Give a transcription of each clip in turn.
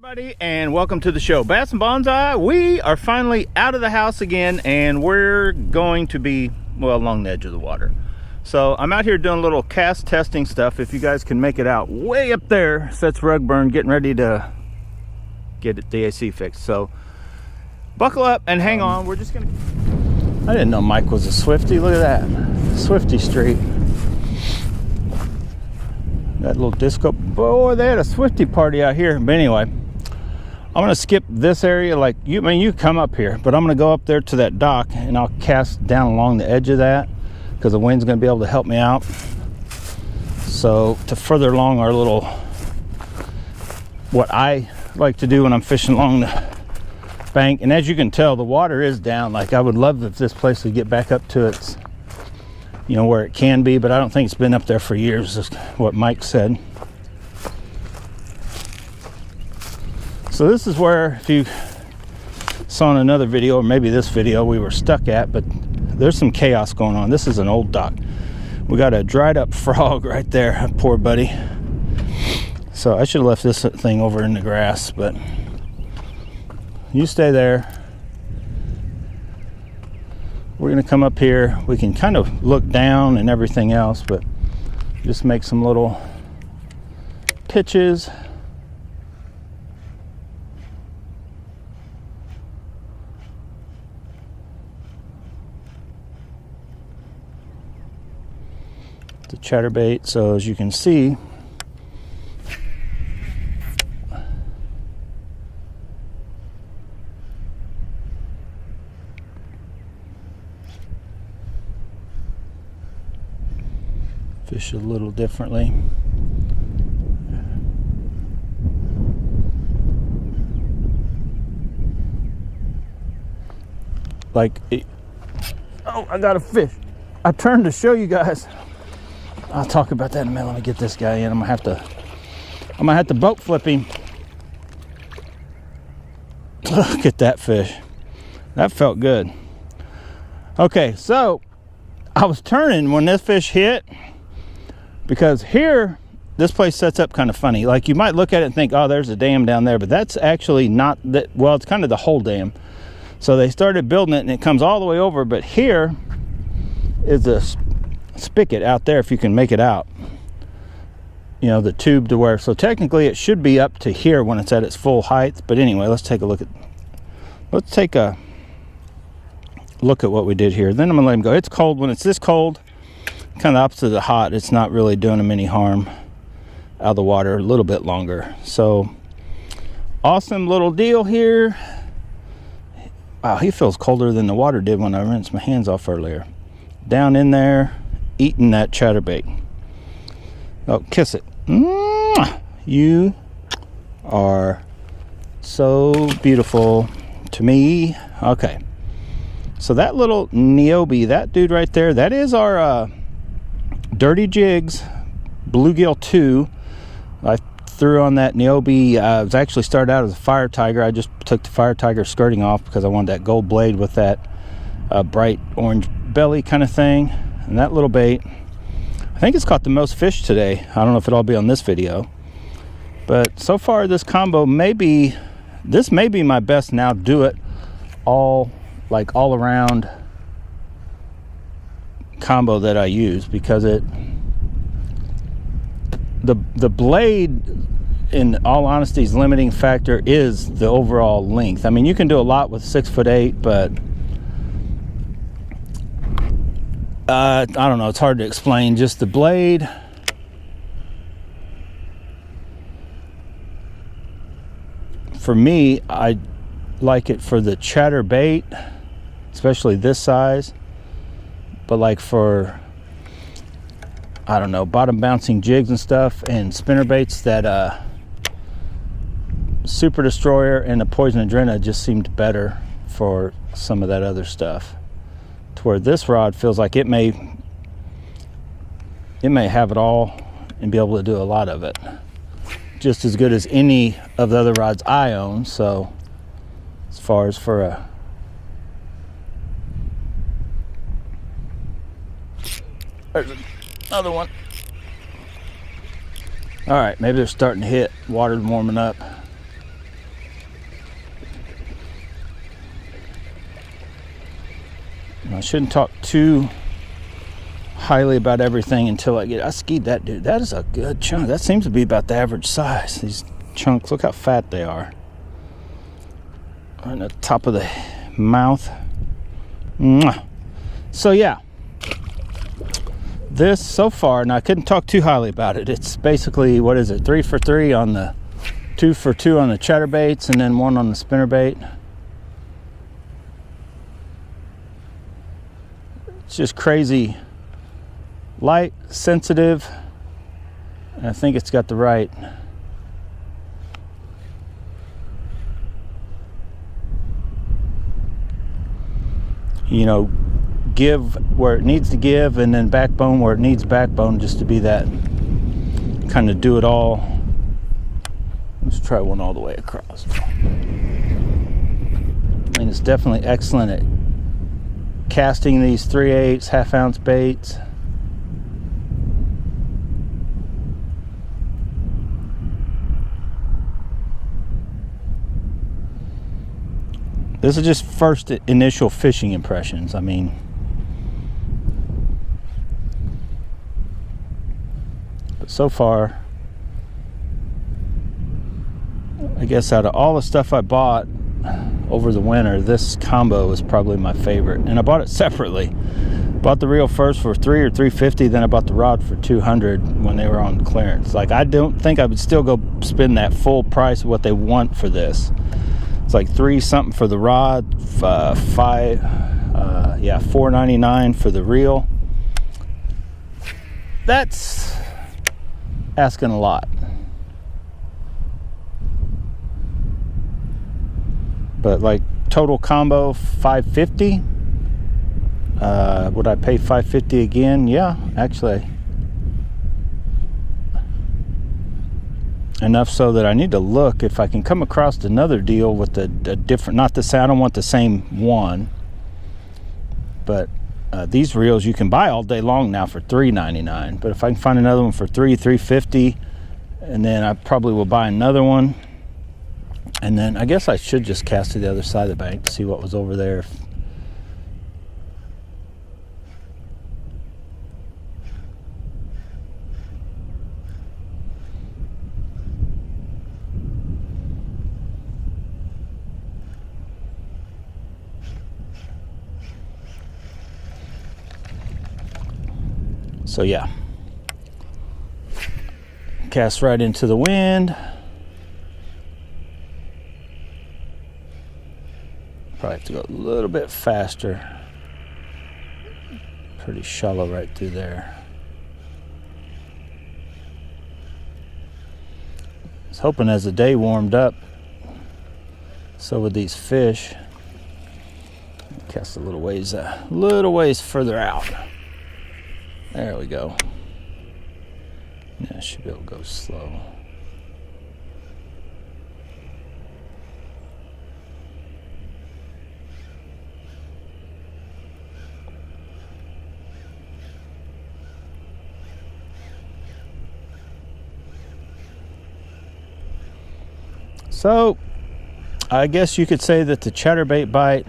Everybody, and welcome to the show. Bass and Bonsai, we are finally out of the house again, and we're going to be, well, along the edge of the water. So I'm out here doing a little cast testing stuff. If you guys can make it out, way up there, Seth's rug burn, getting ready to get the AC fixed. So buckle up and hang on. We're just gonna... I didn't know Mike was a Swiftie. Look at that, Swiftie Street. That little disco, boy, they had a Swiftie party out here. But anyway, I'm gonna skip this area. Like you come up here, but I'm gonna go up there to that dock and I'll cast down along the edge of that because the wind's gonna be able to help me out. So to further along our little, what I like to do when I'm fishing along the bank. And as you can tell, the water is down. Like, I would love if this place would get back up to its, you know, where it can be, but I don't think it's been up there for years, is what Mike said. So this is where, if you saw in another video, or maybe this video, we were stuck at, but there's some chaos going on. This is an old dock. We got a dried up frog right there, poor buddy. So I should have left this thing over in the grass, but you stay there. We're gonna come up here. We can kind of look down and everything else, but just make some little pitches. The chatterbait. So as you can see, fish a little differently. Like, oh, I got a fish. I turned to show you guys. I'll talk about that in a minute. Let me get this guy in. I'm gonna have to boat flip him. Look at that fish. That felt good. Okay, so I was turning when this fish hit, because here, this place sets up kind of funny. Like, you might look at it and think, oh, there's a dam down there, but that's actually not that. Well, it's kind of the whole dam. So they started building it and it comes all the way over, but here is a spigot out there, if you can make it out. You know, the tube to where, so technically it should be up to here when it's at its full height. But anyway, let's take a look at what we did here. Then I'm gonna let him go. It's cold. When it's this cold, kind of opposite of the hot, it's not really doing him any harm out of the water a little bit longer. So awesome little deal here. Wow, he feels colder than the water did when I rinsed my hands off earlier. Down in there, eating that chatterbait. Oh, kiss it. Mwah! You are so beautiful to me. Okay, so that little Niobe, that dude right there, that is our Dirty Jigs Bluegill 2. I threw on that Niobe. It was actually started out as a Fire Tiger. I just took the Fire Tiger skirting off because I wanted that gold blade with that bright orange belly kind of thing. And that little bait, I think it's caught the most fish today. I don't know if it'll all be on this video, but so far this combo may be my best now. Do it all, like all around combo that I use, because the blade, in all honesty's limiting factor is the overall length. I mean, you can do a lot with 6'8", but I don't know, it's hard to explain. Just the blade, for me, I like it for the chatterbait, especially this size. But like for, I don't know, bottom bouncing jigs and stuff, and spinner baits, that Super Destroyer and the Poison Adrena just seemed better for some of that other stuff. To where this rod feels like it may have it all and be able to do a lot of it, just as good as any of the other rods I own. So as far as for a There's another one. All right, maybe they're starting to hit. Water's warming up. I shouldn't talk too highly about everything until I skied that dude. That is a good chunk. That seems to be about the average size. These chunks, look how fat they are. On the top of the mouth. Mwah. So yeah, this so far, and I couldn't talk too highly about it. It's basically, what is it, 3 for 3 on the 2 for 2 on the chatterbaits, and then 1 on the spinnerbait. It's just crazy light, sensitive, and I think it's got the right give where it needs to give, and then backbone where it needs backbone, just to be that kind of do it all. Let's try one all the way across. And it's definitely excellent at casting these 3/8 half-ounce baits. This is just first initial fishing impressions. I mean, but so far, I guess out of all the stuff I bought over the winter, this combo is probably my favorite. And I bought it separately. Bought the reel first for $300 or $350, then I bought the rod for $200 when they were on clearance. Like, I don't think I would still go spend that full price of what they want for this. It's like $3 something for the rod, $4.99 for the reel. That's asking a lot. But like total combo $550. Would I pay $550 again? Yeah, actually. Enough so that I need to look if I can come across another deal with a different, not the same, I don't want the same one, but these reels you can buy all day long now for $3.99. But if I can find another one for $350, and then I probably will buy another one, and then I guess I should just cast to the other side of the bank to see what was over there. So yeah, cast right into the wind. Probably have to go a little bit faster. Pretty shallow right through there. I was hoping as the day warmed up, so would these fish. Cast a little ways further out. There we go. Yeah, I should be able to go slow. So, I guess you could say that the chatterbait bite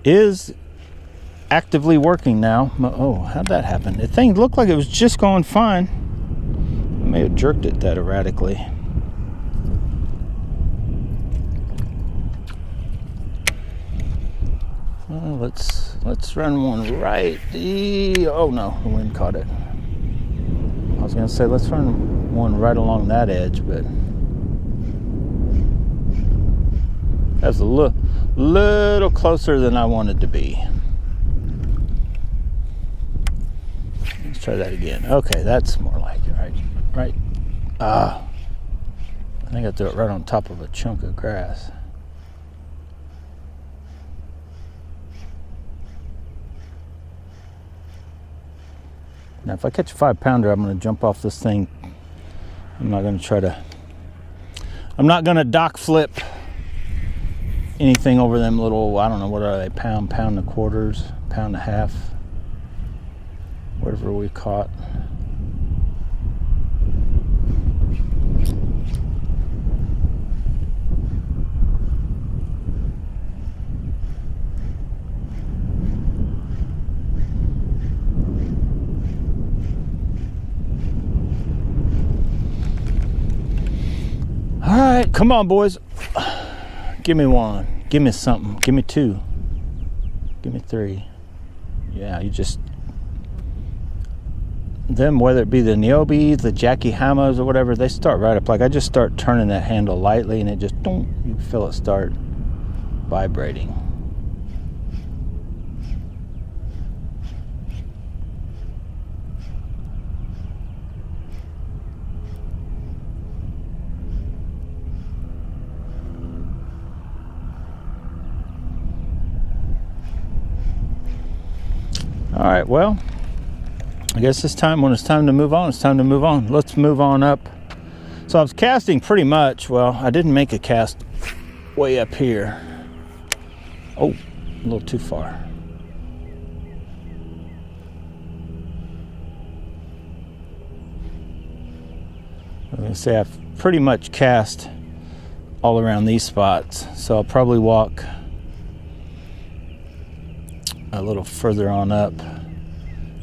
is actively working now. Oh, how'd that happen? The thing looked like it was just going fine. I may have jerked it that erratically. Well, let's run one right. Oh no, the wind caught it. I was gonna say let's run one right along that edge, but that's a little closer than I wanted to be. Let's try that again. Okay, that's more like it, right? I think I threw it right on top of a chunk of grass. Now, if I catch a 5-pounder, I'm going to jump off this thing. I'm not going to dock flip anything over them little, I don't know, what are they, pound and a quarters, pound and a half, whatever we caught. All right, come on, boys. Give me one. Give me something. Give me two. Give me three. Yeah, you just... Them, whether it be the Niobes, the Jackie Hammos, or whatever, they start right up. Like, I just start turning that handle lightly, and it just... You feel it start vibrating. All right, well, I guess it's time. When it's time to move on, it's time to move on. Let's move on up. So I was casting pretty much. Well, I didn't make a cast way up here. Oh, a little too far. I'm gonna say I've pretty much cast all around these spots. So I'll probably walk a little further on up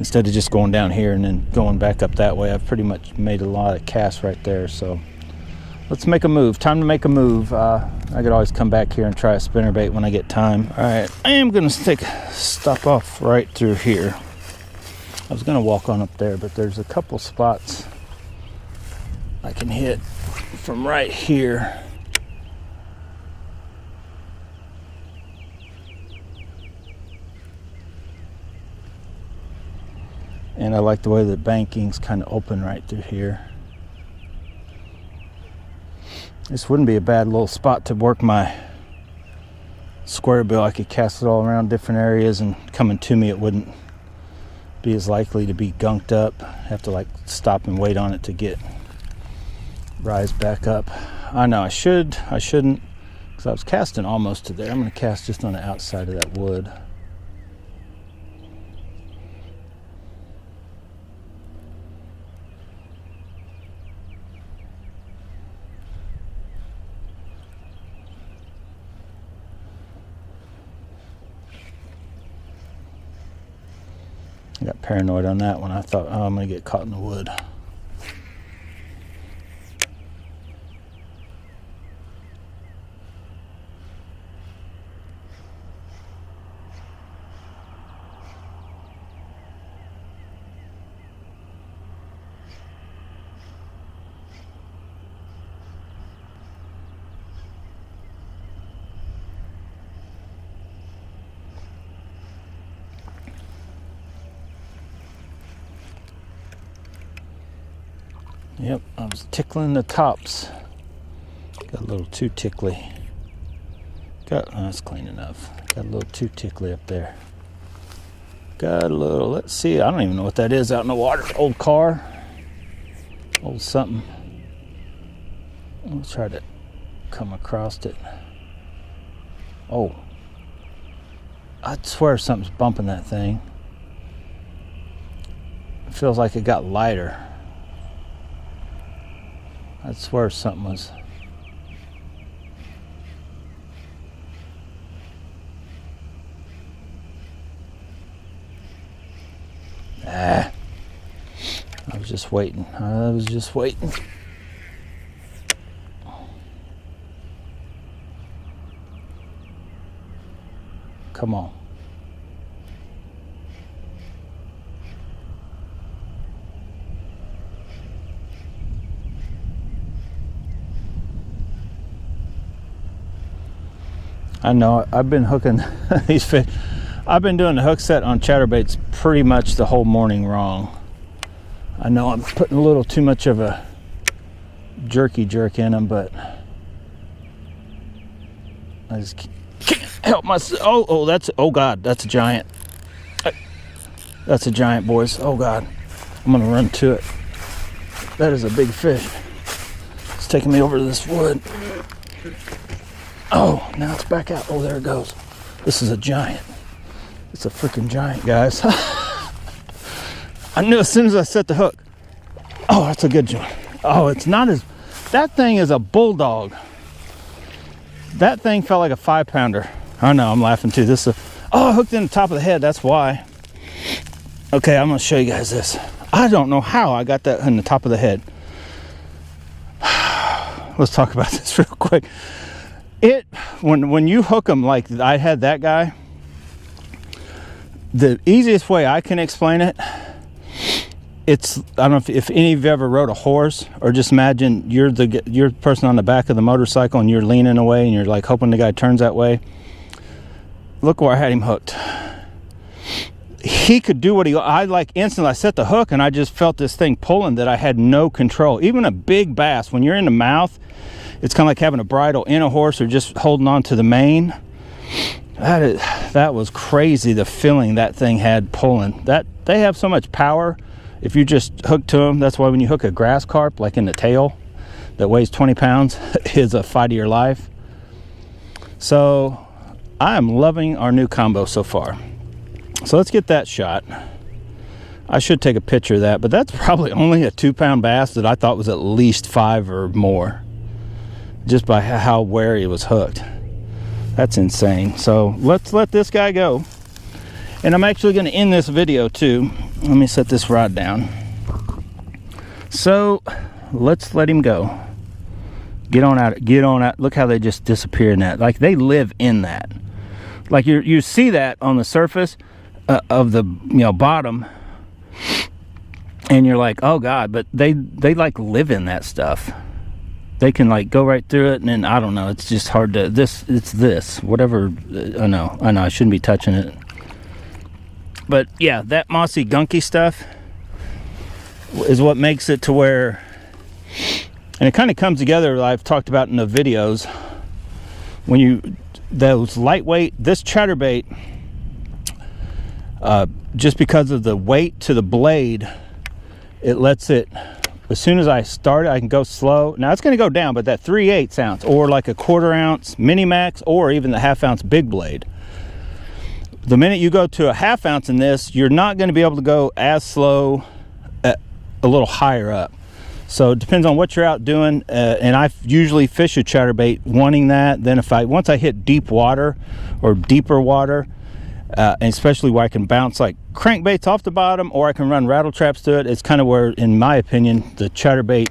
instead of just going down here and then going back up that way. I've pretty much made a lot of casts right there, so let's make a move. Time to make a move. I could always come back here and try a spinnerbait when I get time. All right, I am gonna stop off right through here. I was gonna walk on up there, but there's a couple spots I can hit from right here. And I like the way the banking's kind of open right through here. This wouldn't be a bad little spot to work my square bill. I could cast it all around different areas, and coming to me, it wouldn't be as likely to be gunked up. Have to like stop and wait on it to rise back up. I know I shouldn't, because I was casting almost to there. I'm going to cast just on the outside of that wood. I got paranoid on that one. I thought, oh, I'm going to get caught in the wood. Yep, I was tickling the tops. Got a little too tickly. That's clean enough. Got a little too tickly up there. Got a little, let's see, I don't even know what that is out in the water. Old car. Old something. I'll try to come across it. Oh. I swear something's bumping that thing. It feels like it got lighter. I swear something was. I was just waiting. Come on. I know, I've been hooking these fish. I've been doing the hook set on chatterbaits pretty much the whole morning wrong. I know I'm putting a little too much of a jerky jerk in them, but I just can't help myself. Oh God, that's a giant. That's a giant, boys. Oh God, I'm gonna run to it. That is a big fish. It's taking me over to this wood. Oh, now it's back out. Oh, there it goes. This is a giant. It's a freaking giant, guys. I knew as soon as I set the hook. Oh, that's a good one. Oh, it's not as... That thing is a bulldog. That thing felt like a 5-pounder. I know, I'm laughing too. This is I hooked in the top of the head. That's why. Okay, I'm going to show you guys this. I don't know how I got that in the top of the head. let's talk about this real quick. When you hook them like I had that guy, the easiest way I can explain it, it's, I don't know if any of you ever rode a horse, or just imagine you're the person on the back of the motorcycle and you're leaning away and you're like hoping the guy turns that way. Look where I had him hooked. He could do what I like instantly. I set the hook and I just felt this thing pulling that I had no control. Even a big bass, when you're in the mouth, it's kind of like having a bridle in a horse or just holding on to the mane. That was crazy, the feeling that thing had pulling. That they have so much power if you just hook to them. That's why when you hook a grass carp, like in the tail, that weighs 20 pounds, is a fight of your life. So I am loving our new combo so far. So let's get that shot. I should take a picture of that, but that's probably only a 2-pound bass that I thought was at least 5 or more, just by how wary it was hooked. That's insane. So let's let this guy go. And I'm actually going to end this video too. Let me set this rod down. So let's let him go. Get on out. Get on out. Look how they just disappear in that. Like they live in that. Like you see that on the surface of the bottom, and you're like, oh God, but they like live in that stuff. They can like go right through it, and then I don't know, it's just hard to whatever. I know I shouldn't be touching it, but yeah, that mossy gunky stuff is what makes it to where, and it kind of comes together. I've talked about in the videos, when those lightweight, this chatterbait, just because of the weight to the blade, it lets it, as soon as I start it, I can go slow. Now it's going to go down, but that 3/8 ounce or like a 1/4 ounce mini max, or even the 1/2 ounce big blade, the minute you go to a 1/2 ounce in this, you're not going to be able to go as slow, a little higher up. So it depends on what you're out doing, and I usually fish a chatterbait wanting that. Then once I hit deep water or deeper water, and especially where I can bounce like crankbaits off the bottom, or I can run rattle traps to it, it's kind of where, in my opinion, the chatterbait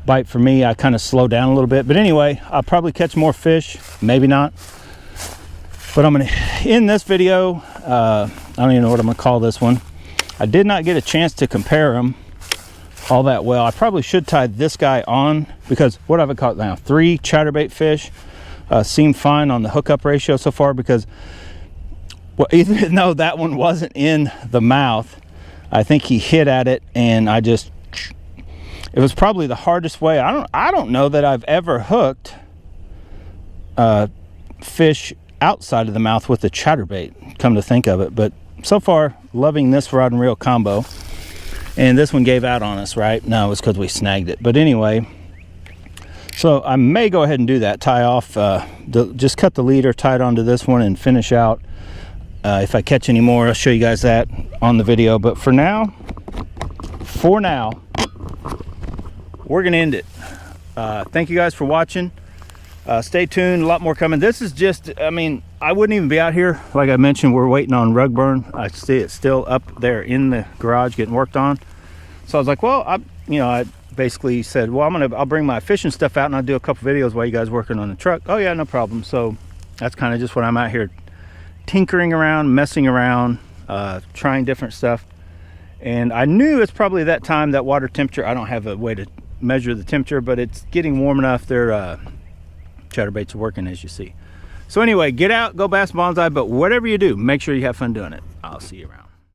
bite for me, I kind of slow down a little bit. But anyway, I'll probably catch more fish, maybe not. But I'm going to end this video. I don't even know what I'm going to call this one. I did not get a chance to compare them all that well. I probably should tie this guy on, because what have I caught now? 3 chatterbait fish. Seem fine on the hookup ratio so far, because, well, even though that one wasn't in the mouth, I think he hit at it, and it was probably the hardest way. I don't know that I've ever hooked fish outside of the mouth with a chatterbait, come to think of it. But so far, loving this rod and reel combo. And this one gave out on us, right? No, it was because we snagged it. But anyway, so I may go ahead and do that. Tie off, just cut the leader, tie it onto this one, and finish out. If I catch any more, I'll show you guys that on the video. But for now, we're going to end it. Thank you guys for watching. Stay tuned, a lot more coming. This is just, I mean, I wouldn't even be out here. Like I mentioned, we're waiting on rug burn. I see it still up there in the garage getting worked on. So I was like, well, I basically said, well, I'll bring my fishing stuff out and I'll do a couple videos while you guys working on the truck. Oh yeah, no problem. So that's kind of just what I'm out here tinkering around, messing around, trying different stuff. And I knew it's probably that time, that water temperature. I don't have a way to measure the temperature, but it's getting warm enough. They're chatterbaits are working, as you see. So anyway, get out, go bass bonsai, but whatever you do, make sure you have fun doing it. I'll see you around.